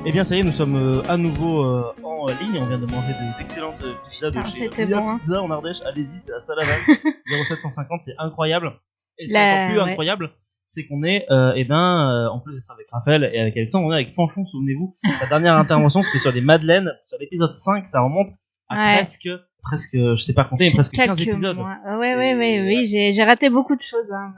Eh bien, ça y est, nous sommes à nouveau en ligne. On vient de manger d'excellentes pizzas de chez Pizza en Ardèche. Allez-y, c'est à Salavas 0750, c'est incroyable. Et ce qui est encore plus incroyable, c'est qu'on est, en plus d'être avec Raphaël et avec Alexandre, on est avec Fanchon, souvenez-vous. Sa dernière intervention, c'était sur des madeleines. Sur l'épisode 5, ça remonte à presque, je sais pas compter, mais presque 15 épisodes. Oui, j'ai raté beaucoup de choses, hein.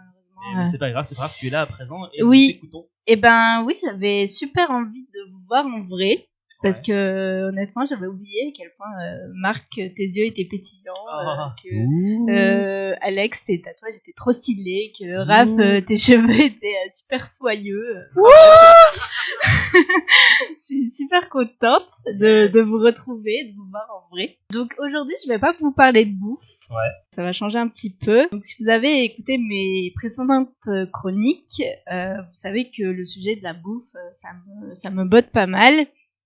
Mais c'est pas grave, tu es là à présent et nous t'écoutons. Eh ben oui, j'avais super envie de vous voir en vrai, parce que honnêtement, j'avais oublié à quel point Marc, tes yeux étaient pétillants, Alex, tes tatouages étaient trop stylés, que Raph, tes cheveux étaient super soyeux. Je suis super contente de vous retrouver, de vous voir en vrai. Donc aujourd'hui, je vais pas vous parler de bouffe. Ouais. Ça va changer un petit peu. Donc si vous avez écouté mes précédentes chroniques, vous savez que le sujet de la bouffe, ça me botte pas mal.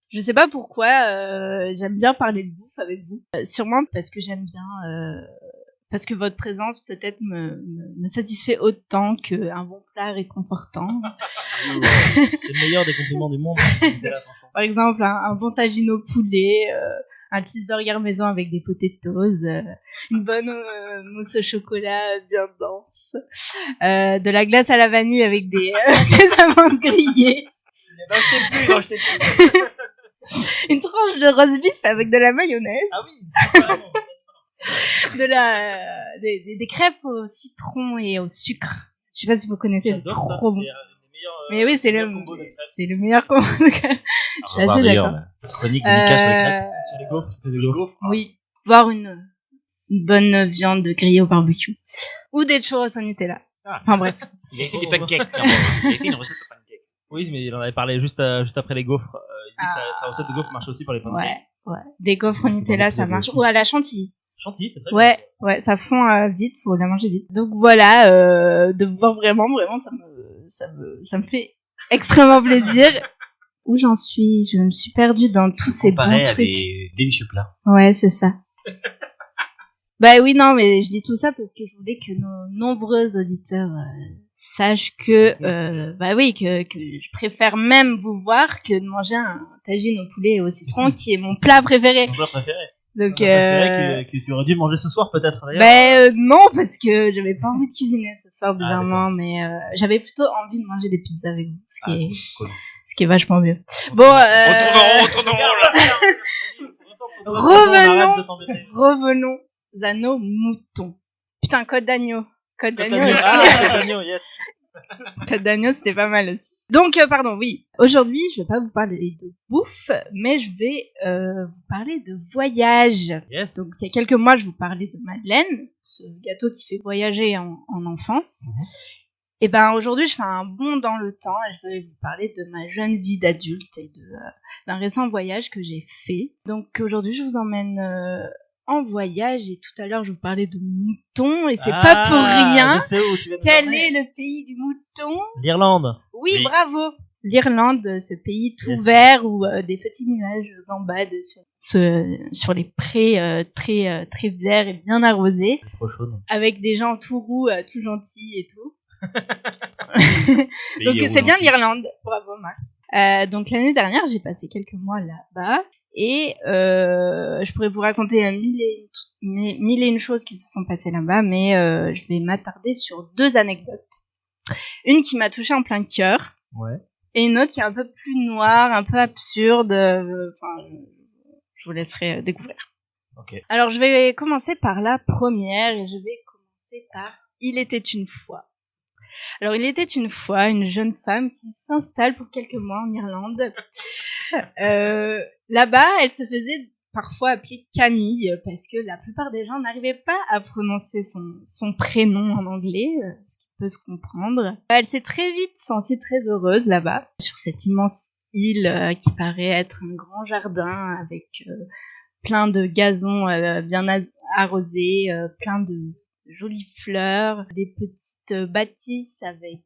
Je sais pas pourquoi, j'aime bien parler de bouffe avec vous. Sûrement parce que j'aime bien... parce que votre présence peut-être me satisfait autant qu'un bon plat réconfortant. C'est le meilleur des compliments du monde. Par exemple, un bon tagine au poulet, un cheeseburger maison avec des potatoes, une bonne mousse au chocolat bien dense, de la glace à la vanille avec des amandes grillées. Non, je t'ai plus. Une tranche de roast beef avec de la mayonnaise. Ah oui, vraiment. Des crêpes au citron et au sucre. Je sais pas si vous connaissez, c'est trop bon. Mais oui, c'est le meilleur combo de crêpes. Je suis assez d'accord. Chronique de Mika sur les crêpes, sur les gaufres, c'était des gaufres. Oui, voire une bonne viande grillée au barbecue. Ou des churros au Nutella. Enfin bref. Il a fait des pancakes quand même. Il a fait une recette de pancakes. Oui, mais il en avait parlé juste après les gaufres. Il dit que sa recette de gaufres marche aussi pour les pancakes. Ouais. Des gaufres au Nutella, ça marche. Ou à la chantilly. Chantilly, c'est très bien. Ouais, ça fond vite, faut la manger vite. Donc voilà, de vous voir vraiment, ça me fait extrêmement plaisir. Où j'en suis? Je me suis perdue dans tous ces bons trucs. Comparé à des délicieux plats. Ouais, c'est ça. Bah oui, non, mais je dis tout ça parce que je voulais que nos nombreux auditeurs sachent que, que je préfère même vous voir que de manger un tagine au poulet et au citron, qui est mon plat préféré. Mon plat préféré. Donc, que tu aurais dû manger ce soir peut-être d'ailleurs. Non, parce que j'avais pas envie de cuisiner ce soir bizarrement, mais j'avais plutôt envie de manger des pizzas avec vous, ce qui est vachement mieux. Bon, Retournons revenons à nos moutons. Putain, côte d'agneau. Côte d'agneau, yes. Côte d'agneau, c'était pas mal aussi. Donc, oui. Aujourd'hui, je vais pas vous parler de bouffe, mais je vais vous parler de voyage. Yes. Donc, il y a quelques mois, je vous parlais de Madeleine, ce gâteau qui fait voyager en enfance. Et ben, aujourd'hui, je fais un bond dans le temps et je vais vous parler de ma jeune vie d'adulte et d'un récent voyage que j'ai fait. Donc, aujourd'hui, je vous emmène en voyage et tout à l'heure, je vous parlais de moutons et c'est pas pour rien. Je sais où tu vas nous Quel emmener. est le pays du mouton? L'Irlande. Oui, bravo. L'Irlande, ce pays tout vert où des petits nuages gambadent sur les prés très verts et bien arrosés. Trop chaude. Avec des gens tout roux, tout gentils et tout. Donc c'est bien l'Irlande. Bravo Marc. Donc l'année dernière, j'ai passé quelques mois là-bas. Et je pourrais vous raconter mille et une choses qui se sont passées là-bas, mais je vais m'attarder sur 2 anecdotes. Une qui m'a touchée en plein cœur, et une autre qui est un peu plus noire, un peu absurde. Je vous laisserai découvrir. Okay. Alors je vais commencer par la première, et je vais commencer par « Il était une fois ». Alors, il était une fois une jeune femme qui s'installe pour quelques mois en Irlande. Là-bas, elle se faisait parfois appeler Camille parce que la plupart des gens n'arrivaient pas à prononcer son prénom en anglais, ce qui peut se comprendre. Elle s'est très vite sentie très heureuse là-bas, sur cette immense île qui paraît être un grand jardin avec plein de gazons bien arrosés, plein de jolies fleurs, des petites bâtisses avec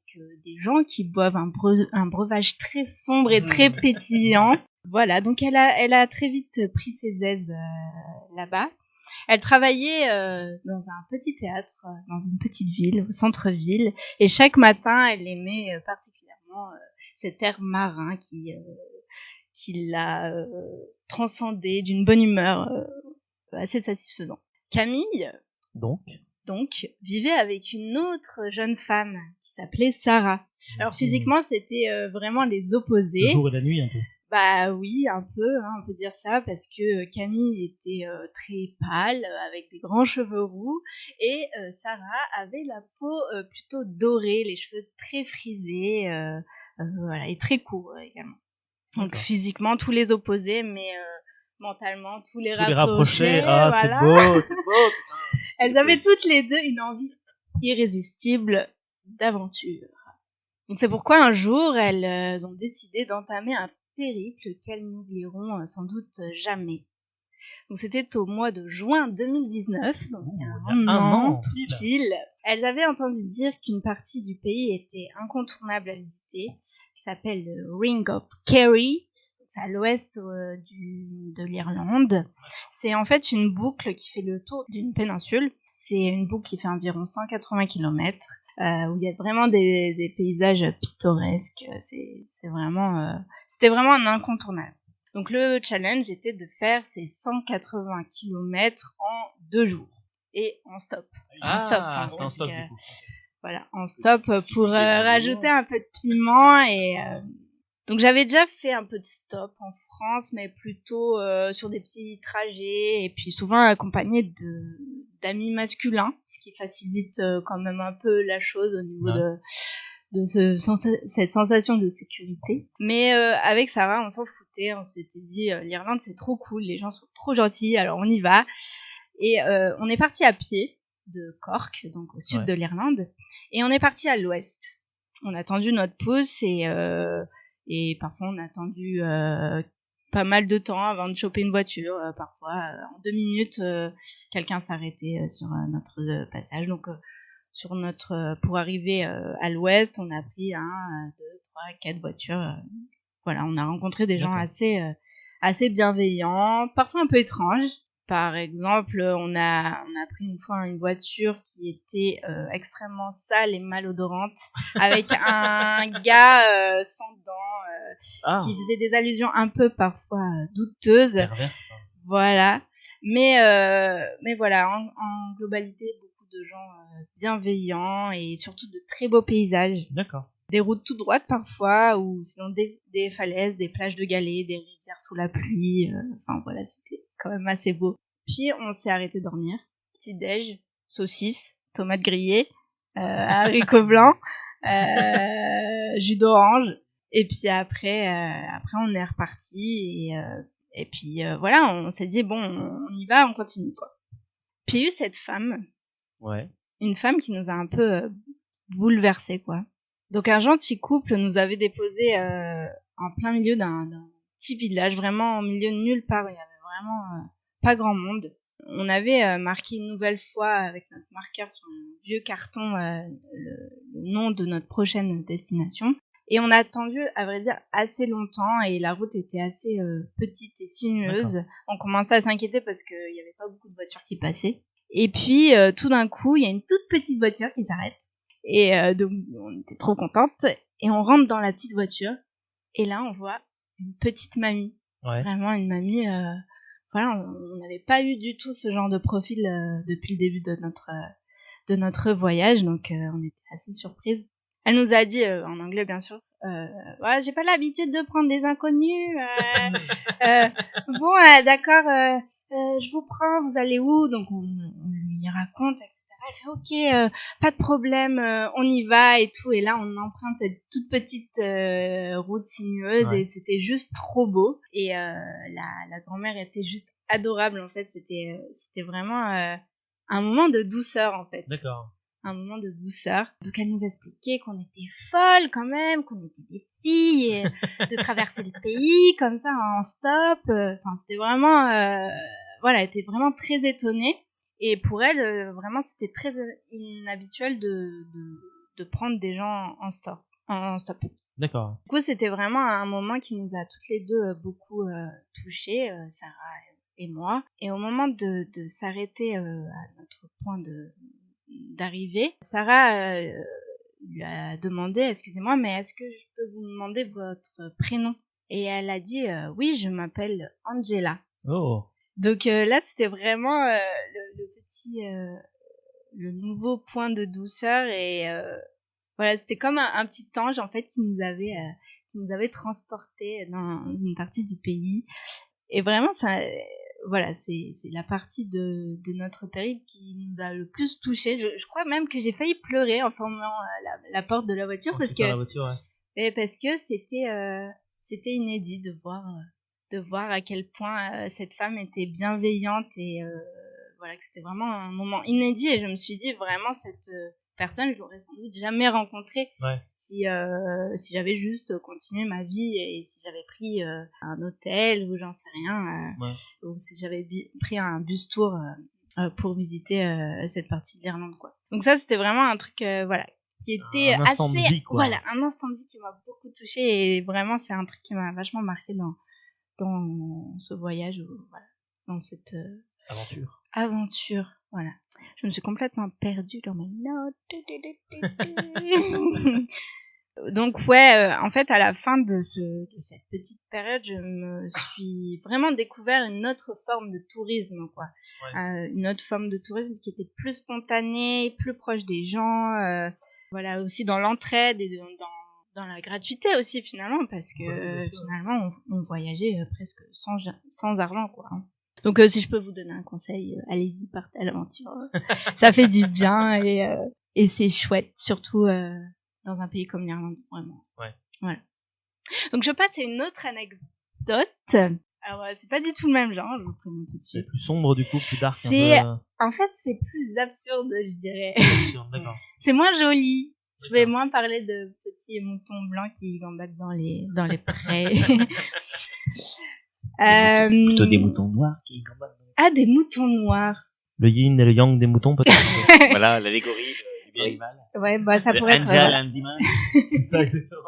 des gens qui boivent un breuvage très sombre et très pétillant. Voilà, donc elle a très vite pris ses aises là-bas. Elle travaillait dans un petit théâtre, dans une petite ville, au centre-ville, et chaque matin, elle aimait particulièrement cet air marin qui l'a transcendé d'une bonne humeur assez satisfaisant. Camille, donc, vivait avec une autre jeune femme qui s'appelait Sarah. Alors physiquement, c'était vraiment les opposés. Le jour et la nuit, un peu. Bah oui, un peu, hein, on peut dire ça, parce que Camille était très pâle, avec des grands cheveux roux, et Sarah avait la peau plutôt dorée, les cheveux très frisés, voilà, et très courts également. Donc D'accord. Physiquement, tous les opposés, mais mentalement, tous les rapprochés. Ah, voilà. C'est beau. Elles avaient toutes les deux une envie irrésistible d'aventure. Donc c'est pourquoi un jour, elles ont décidé d'entamer un périple qu'elles n'oublieront sans doute jamais. Donc c'était au mois de juin 2019, donc il y a un an tout pile. Elles avaient entendu dire qu'une partie du pays était incontournable à visiter, qui s'appelle le Ring of Kerry. C'est à l'ouest de l'Irlande. C'est en fait une boucle qui fait le tour d'une péninsule. C'est une boucle qui fait environ 180 km, où il y a vraiment des paysages pittoresques. C'était vraiment un incontournable. Donc le challenge était de faire ces 180 km en 2 jours. Et en stop. C'est un stop du coup. Voilà, en stop pour rajouter un peu de piment et... Donc j'avais déjà fait un peu de stop en France, mais plutôt sur des petits trajets et puis souvent accompagné d'amis masculins, ce qui facilite quand même un peu la chose au niveau de cette sensation de sécurité. Mais avec Sarah, on s'en foutait, on s'était dit l'Irlande c'est trop cool, les gens sont trop gentils, alors on y va. Et on est parti à pied de Cork, donc au sud de l'Irlande, et on est parti à l'ouest. On a tendu notre pouce et parfois on a attendu pas mal de temps avant de choper une voiture. Parfois, en 2 minutes, quelqu'un s'arrêtait sur notre passage. Donc, pour arriver à l'ouest, on a pris 1, 2, 3, 4 voitures. Voilà, on a rencontré des gens assez bienveillants, parfois un peu étranges. Par exemple, on a pris une fois une voiture qui était extrêmement sale et malodorante, avec un gars sans dents, qui faisait des allusions un peu parfois douteuses. Perverse. Voilà. Mais voilà, en globalité, beaucoup de gens bienveillants et surtout de très beaux paysages. D'accord. Des routes tout droites parfois, ou sinon des falaises, des plages de galets, des rivières sous la pluie. Enfin voilà, c'était quand même assez beau. Puis on s'est arrêté dormir. Petit-déj, saucisses, tomates grillées, haricots blancs, jus d'orange. Et puis après on est reparti et puis voilà, on s'est dit bon, on y va, on continue quoi. Puis il y a eu cette femme, une femme qui nous a un peu bouleversés quoi. Donc un gentil couple nous avait déposé en plein milieu d'un petit village, vraiment au milieu de nulle part. Il y avait vraiment pas grand monde. On avait marqué une nouvelle fois avec notre marqueur sur un vieux carton le nom de notre prochaine destination. Et on a attendu, à vrai dire, assez longtemps et la route était assez petite et sinueuse. D'accord. On commençait à s'inquiéter parce qu'il n'y avait pas beaucoup de voitures qui passaient. Et puis tout d'un coup, il y a une toute petite voiture qui s'arrête. Et donc on était trop contentes et on rentre dans la petite voiture et là on voit une petite mamie, vraiment une mamie. Voilà, on n'avait pas eu du tout ce genre de profil depuis le début de notre voyage, donc on était assez surprises. Elle nous a dit en anglais bien sûr, j'ai pas l'habitude de prendre des inconnus. D'accord. Je vous prends, vous allez où? Donc on lui raconte, etc. Elle fait ok, pas de problème, on y va et tout. Et là on emprunte cette toute petite route sinueuse et c'était juste trop beau. Et la grand-mère était juste adorable en fait. C'était vraiment un moment de douceur en fait. D'accord. Un moment de douceur. Donc elle nous expliquait qu'on était folles quand même, qu'on était des filles, et de traverser le pays comme ça en stop. Enfin, c'était vraiment, elle était vraiment très étonnée. Et pour elle, vraiment, c'était très inhabituel de prendre des gens en stop. D'accord. Du coup, c'était vraiment un moment qui nous a toutes les deux beaucoup touchées, Sarah et moi. Et au moment de s'arrêter à notre point d'arrivée, Sarah lui a demandé, excusez-moi, mais est-ce que je peux vous demander votre prénom? Et elle a dit oui, je m'appelle Angela. Oh. Donc là, c'était vraiment le petit, le nouveau point de douceur et voilà, c'était comme un petit ange en fait qui nous avait transportés dans une partie du pays. Et vraiment, ça, voilà, c'est la partie de notre périple qui nous a le plus touchés. Je crois même que j'ai failli pleurer en fermant la porte de la voiture parce que c'était inédit de voir à quel point cette femme était bienveillante et voilà, que c'était vraiment un moment inédit. Et je me suis dit vraiment cette personne, je l'aurais sans doute jamais rencontrée si j'avais juste continué ma vie et si j'avais pris un hôtel ou j'en sais rien, ou si j'avais pris un bus tour pour visiter cette partie de l'Irlande, quoi. Donc ça, c'était vraiment un truc, voilà, qui était un instant de vie, quoi. Voilà, un instant de vie qui m'a beaucoup touchée et vraiment, c'est un truc qui m'a vachement marqué dans ce voyage, voilà, dans cette aventure, voilà. Je me suis complètement perdue dans mes notes. Donc en fait, à la fin de cette petite période, je me suis vraiment découvert une autre forme de tourisme, quoi. Une autre forme de tourisme qui était plus spontanée, plus proche des gens, voilà, aussi dans l'entraide et dans la gratuité aussi finalement, parce que finalement on voyageait presque sans argent, quoi. Donc si je peux vous donner un conseil, allez-y, partez à l'aventure. Ça fait du bien et c'est chouette, surtout dans un pays comme l'Irlande, vraiment. Voilà. Donc je passe à une autre anecdote. Alors c'est pas du tout le même genre, je vous préviens tout de suite. C'est plus sombre du coup, plus dark. En fait, c'est plus absurde, je dirais. Absurde, d'accord. C'est moins joli. Je vais moins parler de petits moutons blancs qui gambadent dans les prés. Plutôt des moutons noirs qui gambadent. Ah, des moutons noirs. Le yin et le yang des moutons, peut-être. Voilà, l'allégorie du bien et du mal. Ouais, bah ça pourrait être... Angel and Demon. C'est ça, exactement.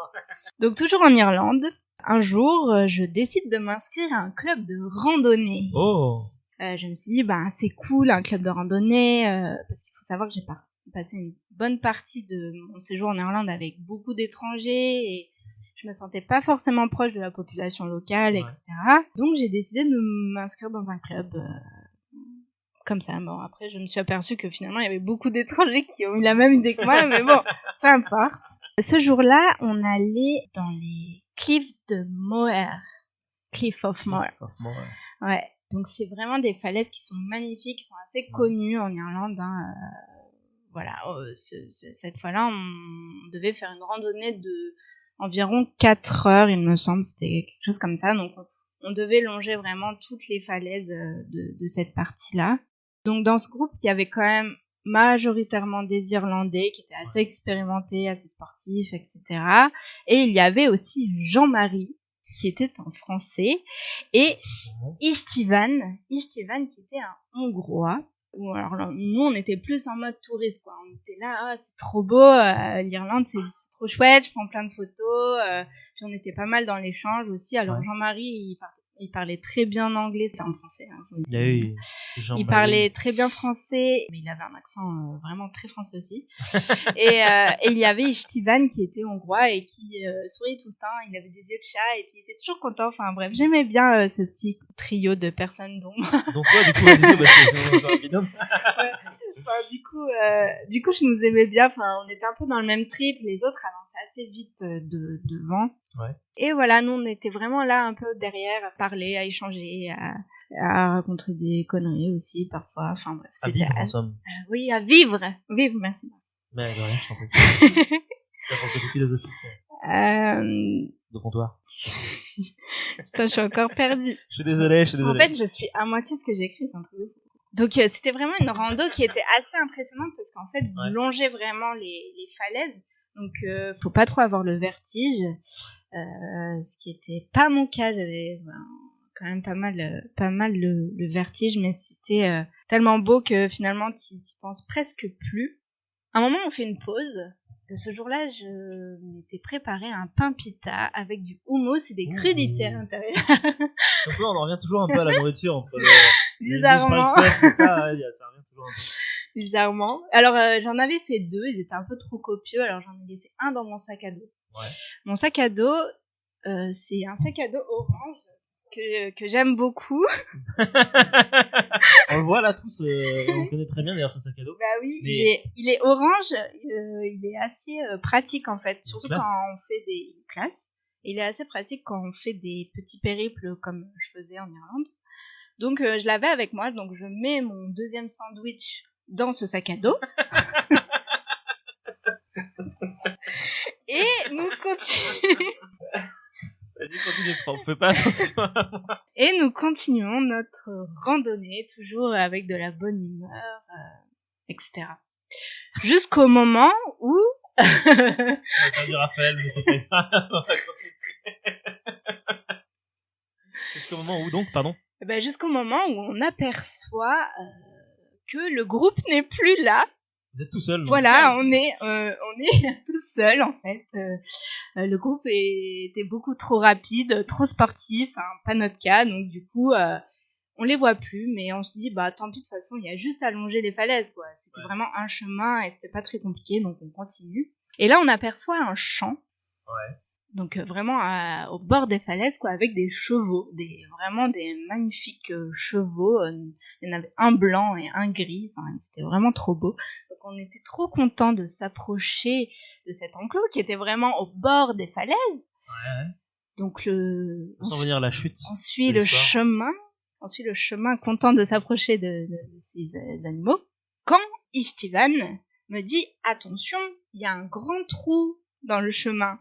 Donc, toujours en Irlande, un jour, je décide de m'inscrire à un club de randonnée. Oh. Je me suis dit, c'est cool, un club de randonnée, parce qu'il faut savoir que j'ai passé une bonne partie de mon séjour en Irlande avec beaucoup d'étrangers et je me sentais pas forcément proche de la population locale, etc. Donc j'ai décidé de m'inscrire dans un club comme ça. Bon, après je me suis aperçue que finalement il y avait beaucoup d'étrangers qui ont eu la même idée que moi, mais bon, peu importe. Ce jour-là, on allait dans les cliffs de Moher. Cliff of Moher. Ouais. Donc c'est vraiment des falaises qui sont magnifiques, qui sont assez connues en Irlande, voilà, cette fois-là, on devait faire une randonnée de environ 4 heures, il me semble, c'était quelque chose comme ça. Donc, on devait longer vraiment toutes les falaises de cette partie-là. Donc, dans ce groupe, il y avait quand même majoritairement des Irlandais qui étaient assez expérimentés, assez sportifs, etc. Et il y avait aussi Jean-Marie, qui était un Français, et Istvan qui était un Hongrois. Alors nous on était plus en mode touriste, quoi. On était là, c'est trop beau, l'Irlande c'est trop chouette, je prends plein de photos, puis on était pas mal dans l'échange aussi. Alors Jean-Marie il parlait très bien anglais, c'était un français, il parlait très bien français, mais il avait un accent vraiment très français aussi. et il y avait Istvan qui était hongrois et qui souriait tout le temps, il avait des yeux de chat et puis il était toujours content. Enfin bref, j'aimais bien ce petit trio de personnes dont donc du coup c'est un binôme. Du coup je nous aimais bien, enfin on était un peu dans le même trip, les autres avançaient assez vite devant. Et voilà, nous on était vraiment là un peu derrière à parler, à échanger, à raconter des conneries aussi parfois, enfin bref, c'était à vivre en somme. Oui, à vivre, merci. Mais de rien, je t'en prie. C'est un côté philosophique de comptoir. Putain, je suis encore perdue. Je suis désolé. En fait, je suis à moitié ce que j'ai écrit, c'est un truc de fou. Donc c'était vraiment une rando qui était assez impressionnante parce qu'en fait vous longez vraiment les falaises, donc faut pas trop avoir le vertige, ce qui était pas mon cas. J'avais quand même pas mal le vertige, mais c'était tellement beau que finalement t'y penses presque plus. À un moment on fait une pause. Ce jour-là, je m'étais préparé un pain pita avec du houmous et des crudités à l'intérieur. Donc là, on en revient toujours un peu à la nourriture entre bizarrement. Ça revient toujours un peu. Bizarrement. Alors, j'en avais fait 2, ils étaient un peu trop copieux, alors j'en ai laissé un dans mon sac à dos. Mon sac à dos, C'est un sac à dos orange que j'aime beaucoup. On le voit là tous, on connaît très bien d'ailleurs ce sac à dos. Bah oui, mais... il est orange, il est assez pratique en fait, surtout quand on fait des classes. Il est assez pratique quand on fait des petits périples comme je faisais en Irlande. Donc je l'avais avec moi, donc je mets mon deuxième sandwich dans ce sac à dos. Et nous continuons. Vas-y, continue, on fait pas attention à moi. Et nous continuons notre randonnée, toujours avec de la bonne humeur, etc. Jusqu'au moment où... On a perdu Raphaël, mais c'est pas grave, on va continuer. Jusqu'au moment où donc, pardon? Jusqu'au moment où on aperçoit que le groupe n'est plus là. Vous êtes tout seul. Voilà, on est tout seul en fait. Le groupe était beaucoup trop rapide, trop sportif, pas notre cas. Donc du coup, on les voit plus, mais on se dit tant pis, de toute façon, il y a juste à longer les falaises quoi. C'était vraiment un chemin et c'était pas très compliqué, donc on continue. Et là, on aperçoit un champ. Ouais. Donc vraiment au bord des falaises quoi, avec des chevaux, vraiment des magnifiques chevaux. Il y en avait un blanc et un gris. C'était vraiment trop beau. Donc on était trop contents de s'approcher de cet enclos qui était vraiment au bord des falaises. Ouais. Donc sans venir la chute. On suit le chemin, content de s'approcher de ces animaux. Quand Istvan me dit attention, il y a un grand trou dans le chemin.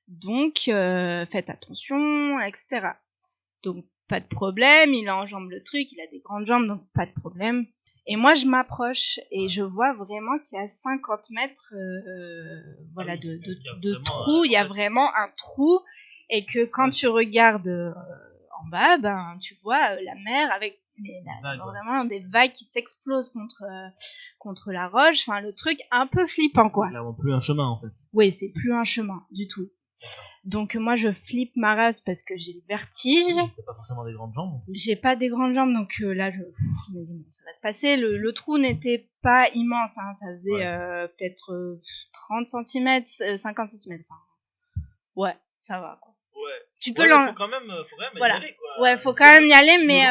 Donc faites attention, etc. Donc pas de problème, il enjambe le truc, il a des grandes jambes, donc pas de problème. Et moi je m'approche et je vois vraiment qu'il y a 50 mètres de trou, il y a vraiment un trou, et que quand tu regardes en bas, tu vois la mer avec vraiment des vagues qui s'explosent contre la roche, le truc un peu flippant quoi. C'est clairement plus un chemin en fait. Oui, c'est plus un chemin du tout. Donc moi je flippe ma race parce que j'ai le vertige. T'as pas forcément des grandes jambes. J'ai pas des grandes jambes, donc là je me dis bon, ça va se passer. Le trou n'était pas immense, ça faisait peut-être 30 cm, 50 cm. Ouais, ça va quoi. Ouais. Tu peux faut quand même y aller quoi. Ouais, faut quand même y aller, mais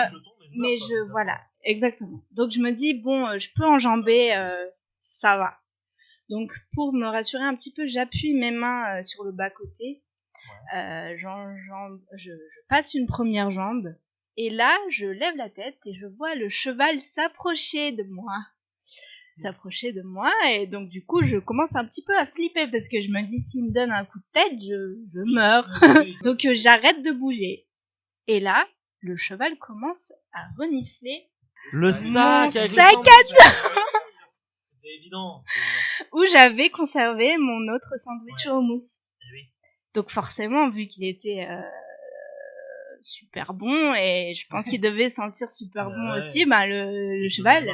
voilà, exactement. Donc je me dis bon, je peux enjamber, ça va. Donc pour me rassurer un petit peu, j'appuie mes mains sur le bas-côté. Ouais. Je passe une première jambe. Et là, je lève la tête et je vois le cheval s'approcher de moi. Et donc du coup, je commence un petit peu à flipper parce que je me dis, s'il me donne un coup de tête, je meurs. Donc j'arrête de bouger. Et là, le cheval commence à renifler le sac à dos. C'est évident. Où j'avais conservé mon autre sandwich au houmous. Oui. Donc forcément, vu qu'il était super bon, et je pense qu'il devait sentir super bon aussi, le cheval...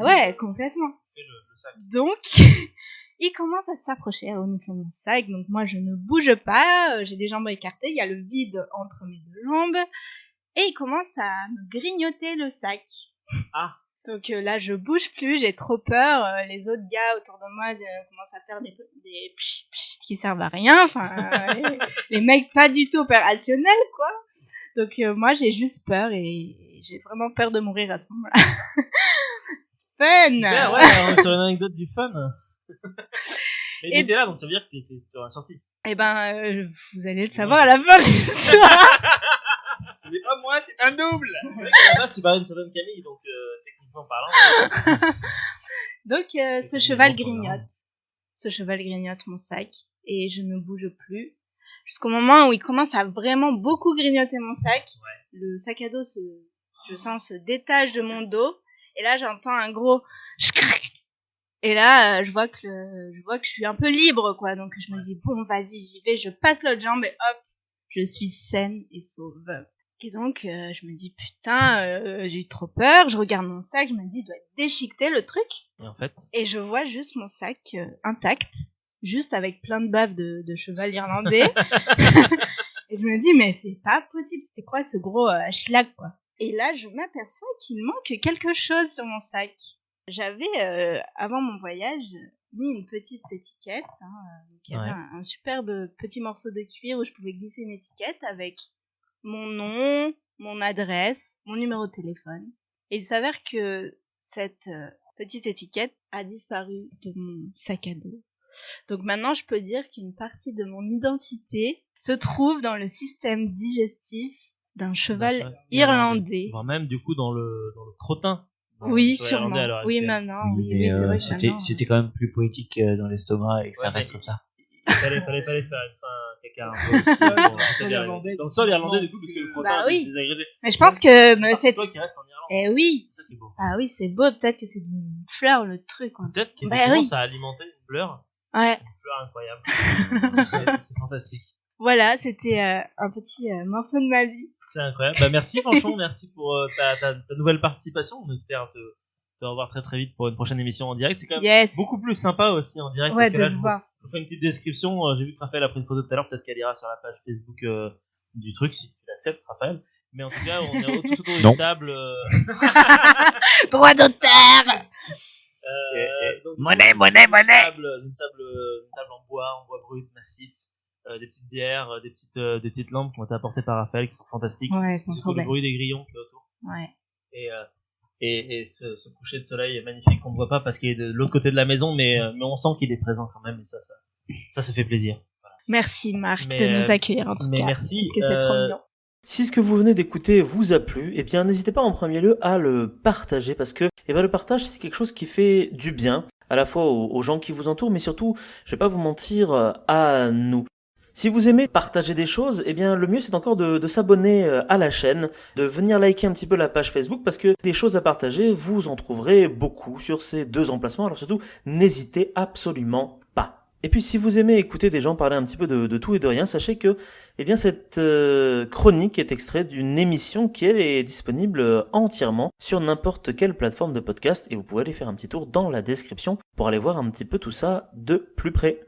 ouais, complètement. Le sac. Donc, il commence à s'approcher, à renifler mon sac. Donc moi, je ne bouge pas, j'ai les jambes écartées, il y a le vide entre mes deux jambes, et il commence à me grignoter le sac. Ah. Donc là, je bouge plus, j'ai trop peur. Les autres gars autour de moi commencent à faire des psh, psh, qui servent à rien. Les mecs pas du tout opérationnels, quoi. Donc moi, j'ai juste peur et j'ai vraiment peur de mourir à ce moment-là. Fun. Super, ouais, on est sur une anecdote du fun. Mais il était là, donc ça veut dire que tu aurais sorti. Eh vous allez le savoir à la fin de l'histoire. Ce n'est pas moi, c'est un double. À la base, tu parlais d'une certaine Camille, donc techniquement parlant. Donc ce cheval grignote. Ce cheval grignote mon sac et je ne bouge plus. Jusqu'au moment où il commence à vraiment beaucoup grignoter mon sac. Ouais. Le sac à dos se détache de mon dos. Et là, j'entends un gros... Et là, je vois que je suis un peu libre, quoi. Donc je me dis, bon, vas-y, j'y vais. Je passe l'autre jambe et hop, je suis saine et sauve. Et donc, je me dis, putain, j'ai eu trop peur. Je regarde mon sac, je me dis, il doit être déchiqueté, le truc. Et en fait... Et je vois juste mon sac intact, juste avec plein de baves de cheval irlandais. Et je me dis, mais c'est pas possible. C'était quoi ce gros schlag, quoi. Et là, je m'aperçois qu'il manque quelque chose sur mon sac. J'avais, avant mon voyage, mis une petite étiquette. Donc il y avait un superbe petit morceau de cuir où je pouvais glisser une étiquette avec mon nom, mon adresse, mon numéro de téléphone. Et il s'avère que cette petite étiquette a disparu de mon sac à dos. Donc maintenant, je peux dire qu'une partie de mon identité se trouve dans le système digestif d'un cheval irlandais. Voire même du coup dans le crottin. Oui, sûrement. Oui, maintenant. Oui, c'est vrai que c'était quand même plus poétique dans l'estomac et que ça reste comme ça. Il fallait faire un caca un peu aussi. Dans le sol irlandais, du coup, parce que le crottin est désagrégé. Mais je pense que c'est toi qui reste en Irlande. Eh oui. Ça, c'est beau. Ah oui, c'est beau. Peut-être que c'est une fleur, le truc. Peut-être qu'il commence à alimenter une fleur. Ouais. Une fleur incroyable. C'est fantastique. Voilà, c'était un petit morceau de ma vie. C'est incroyable. Merci Fanchon, merci pour ta nouvelle participation. On espère te revoir très très vite pour une prochaine émission en direct. C'est quand même beaucoup plus sympa aussi en direct. Ouais, parce que là, je vous fais une petite description. J'ai vu que Raphaël a pris une photo tout à l'heure. Peut-être qu'elle ira sur la page Facebook du truc, si tu l'acceptes, Raphaël. Mais en tout cas, on est tous autour d'une table. Droit d'auteur. Monnaie. Une table en bois brut, massif. Des petites bières, des petites lampes qui ont été apportées par Raphaël, qui sont fantastiques. Ouais, elles sont trop belles. Le bruit des grillons qui est autour. Ouais. Et ce coucher de soleil est magnifique qu'on ne voit pas parce qu'il est de l'autre côté de la maison, mais on sent qu'il est présent quand même, et ça fait plaisir. Voilà. Merci Marc de nous accueillir en tout cas. Merci. Parce que c'est trop mignon. Si ce que vous venez d'écouter vous a plu, eh bien n'hésitez pas en premier lieu à le partager parce que le partage c'est quelque chose qui fait du bien à la fois aux gens qui vous entourent, mais surtout, je vais pas vous mentir, à nous. Si vous aimez partager des choses, eh bien le mieux c'est encore de s'abonner à la chaîne, de venir liker un petit peu la page Facebook parce que des choses à partager, vous en trouverez beaucoup sur ces 2 emplacements. Alors surtout, n'hésitez absolument pas. Et puis si vous aimez écouter des gens parler un petit peu de tout et de rien, sachez que eh bien cette chronique est extraite d'une émission qui elle est disponible entièrement sur n'importe quelle plateforme de podcast et vous pouvez aller faire un petit tour dans la description pour aller voir un petit peu tout ça de plus près.